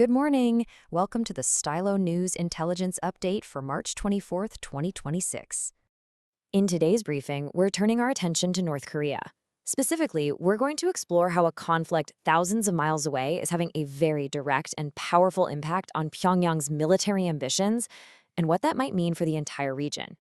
Good morning. Welcome to the Stylo News Intelligence Update for March 24th, 2026. In today's briefing, we're turning our attention to North Korea. Specifically, we're going to explore how a conflict thousands of miles away is having a very direct and powerful impact on Pyongyang's military ambitions and what that might mean for the entire region.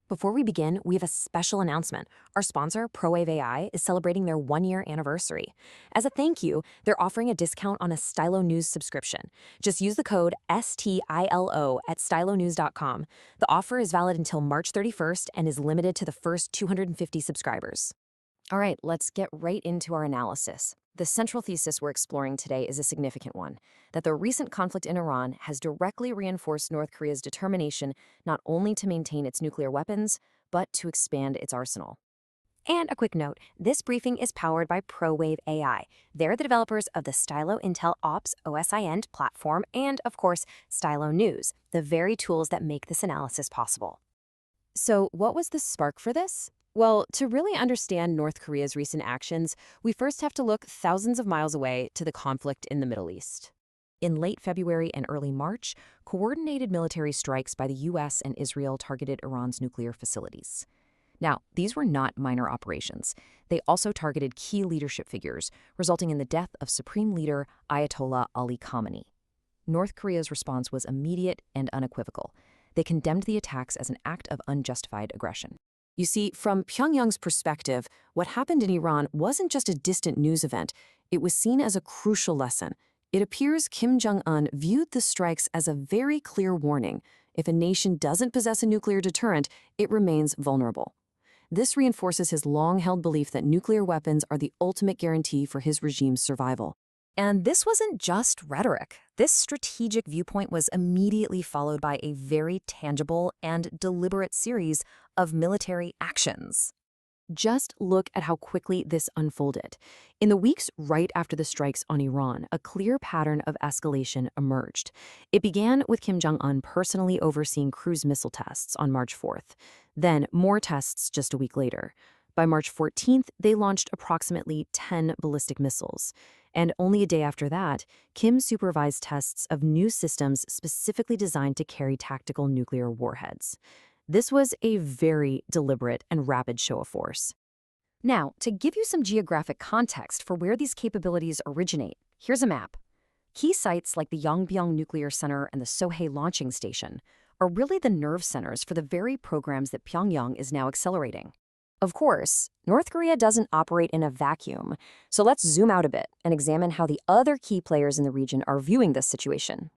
Before we begin, we have a special announcement. Our sponsor, ProWave AI, is celebrating their one-year anniversary. As a thank you, they're offering a discount on a Stylo News subscription. Just use the code STILO at stylonews.com. The offer is valid until March 31st and is limited to the first 250 subscribers. All right, let's get right into our analysis. The central thesis we're exploring today is a significant one, that the recent conflict in Iran has directly reinforced North Korea's determination not only to maintain its nuclear weapons, but to expand its arsenal. And a quick note, this briefing is powered by ProWave AI. They're the developers of the Stylo Intel Ops OSINT platform and, of course, Stylo News, the very tools that make this analysis possible. So what was the spark for this? Well, to really understand North Korea's recent actions, we first have to look thousands of miles away to the conflict in the Middle East. In late February and early March, coordinated military strikes by the U.S. and Israel targeted Iran's nuclear facilities. Now, these were not minor operations. They also targeted key leadership figures, resulting in the death of Supreme Leader Ayatollah Ali Khamenei. North Korea's response was immediate and unequivocal. They condemned the attacks as an act of unjustified aggression. You see, from Pyongyang's perspective, what happened in Iran wasn't just a distant news event. It was seen as a crucial lesson. It appears Kim Jong-un viewed the strikes as a very clear warning. If a nation doesn't possess a nuclear deterrent, it remains vulnerable. This reinforces his long-held belief that nuclear weapons are the ultimate guarantee for his regime's survival. And this wasn't just rhetoric. This strategic viewpoint was immediately followed by a very tangible and deliberate series of military actions. Just look at how quickly this unfolded. In the weeks right after the strikes on Iran, a clear pattern of escalation emerged. It began with Kim Jong-un personally overseeing cruise missile tests on March 4th. Then more tests just a week later. By March 14th, they launched approximately 10 ballistic missiles. And only a day after that, Kim supervised tests of new systems specifically designed to carry tactical nuclear warheads. This was a very deliberate and rapid show of force. Now, to give you some geographic context for where these capabilities originate, here's a map. Key sites like the Yongbyon Nuclear Center and the Sohae Launching Station are really the nerve centers for the very programs that Pyongyang is now accelerating. Of course, North Korea doesn't operate in a vacuum, so let's zoom out a bit and examine how the other key players in the region are viewing this situation.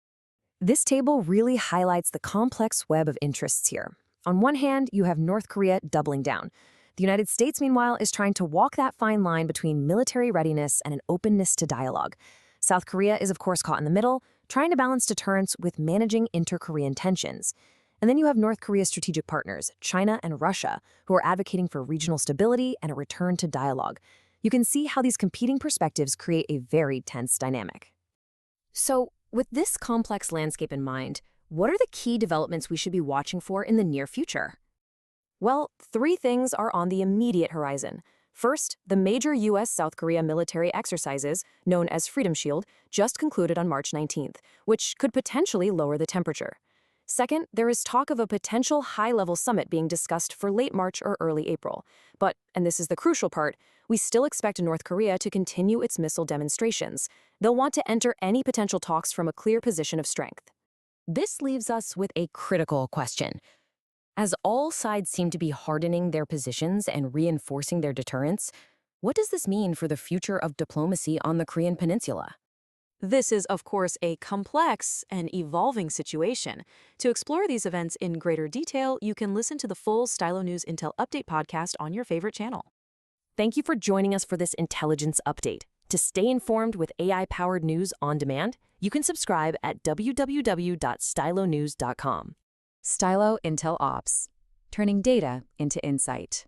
This table really highlights the complex web of interests here. On one hand, you have North Korea doubling down. The United States, meanwhile, is trying to walk that fine line between military readiness and an openness to dialogue. South Korea is, of course, caught in the middle, trying to balance deterrence with managing inter-Korean tensions. And then you have North Korea's strategic partners, China and Russia, who are advocating for regional stability and a return to dialogue. You can see how these competing perspectives create a very tense dynamic. So, with this complex landscape in mind, what are the key developments we should be watching for in the near future? Well, three things are on the immediate horizon. First, the major U.S.-South Korea military exercises, known as Freedom Shield, just concluded on March 19th, which could potentially lower the temperature. Second, there is talk of a potential high-level summit being discussed for late March or early April. But, and this is the crucial part, we still expect North Korea to continue its missile demonstrations. They'll want to enter any potential talks from a clear position of strength. This leaves us with a critical question. As all sides seem to be hardening their positions and reinforcing their deterrence, what does this mean for the future of diplomacy on the Korean Peninsula? This is, of course, a complex and evolving situation. To explore these events in greater detail, you can listen to the full Stylo News Intel Update podcast on your favorite channel. Thank you for joining us for this intelligence update. To stay informed with AI-powered news on demand, you can subscribe at www.stylonews.com. Stylo Intel Ops, turning data into insight.